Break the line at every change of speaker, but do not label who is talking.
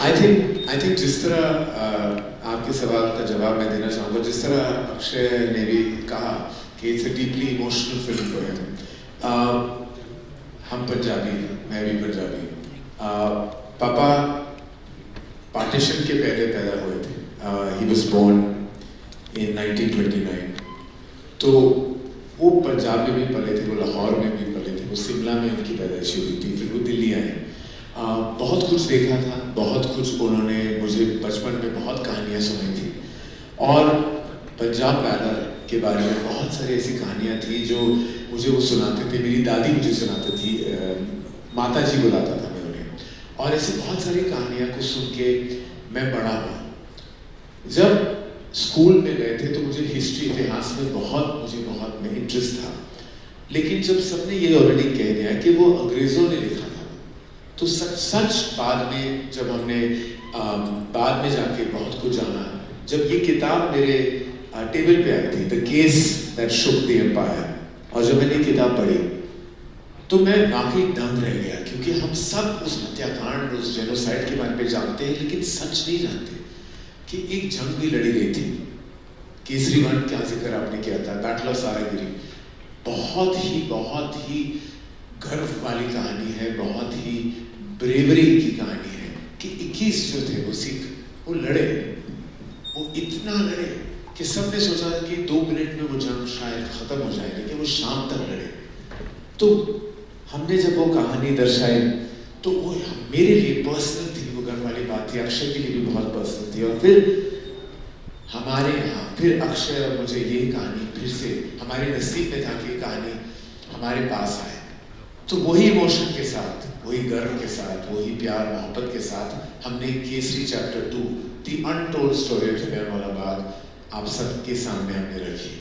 I think जिस तरह आपके सवाल का जवाब मैं देना चाहूँगा, जिस तरह अक्षय ने भी कहा कि it's a deeply emotional film for him. हम पंजाबी हैं, मैं भी पंजाबी हूँ। पापा पार्टीशन के पहले पैदा हुए थे। He was born in 1929। तो वो पंजाब में भी पले थे, वो लाहौर में भी पले थे, वो शिमला में उनकी पैदाइश हुई थी, फिर वो दिल्ली आए। बहुत कुछ देखा था, बहुत कुछ उन्होंने मुझे बचपन में बहुत कहानियाँ सुनाई थी, और पंजाब बैनर के बारे में बहुत सारी ऐसी कहानियाँ थी जो मुझे वो सुनाते थे। मेरी दादी मुझे सुनाती थी, माता जी बुलाता था मैं उन्हें, और ऐसी बहुत सारी कहानियाँ को सुन के मैं बड़ा हुआ। जब स्कूल में गए थे तो मुझे हिस्ट्री, इतिहास में बहुत में इंटरेस्ट था, लेकिन जब सबने ये ऑलरेडी कह दिया कि वो अंग्रेज़ों ने लिखा था, तो सच बाद में जब हमने बाद में जाके बहुत कुछ जाना, जब ये किताब मेरे टेबल पे आई थी, the case that shook the empire, और जब मैंने किताब पढ़ी तो मैं वाकई दंग रह गया, क्योंकि हम सब उस हत्याकांड, उस जेनोसाइड के बारे में जानते हैं, लेकिन सच नहीं जानते कि एक जंग भी लड़ी गई थी। केसरी वन का जिक्र आपने किया था, बैटल ऑफ सारागिरी, बहुत ही गर्व वाली कहानी है, बहुत ही ब्रेवरी की कहानी है कि 21 जो थे वो सिख, वो लड़े, वो इतना लड़े कि सबने सोचा कि 2 मिनट में वो जंग शायद खत्म हो जाए, लेकिन वो शाम तक लड़े। तो हमने जब वो कहानी दर्शाई तो वो मेरे लिए पर्सनल थी, वो गर्व वाली बात थी, अक्षय के लिए भी बहुत पर्सनल थी। और फिर हमारे यहाँ फिर अक्षय और मुझे ये कहानी फिर से हमारे नसीब में था कि कहानी हमारे पास आए, तो वही इमोशन के साथ, वही गर्व के साथ, वही प्यार मोहब्बत के साथ हमने Kesari chapter 2 the untold story of Jallianwala Bagh आप सबके सामने हमने रखी।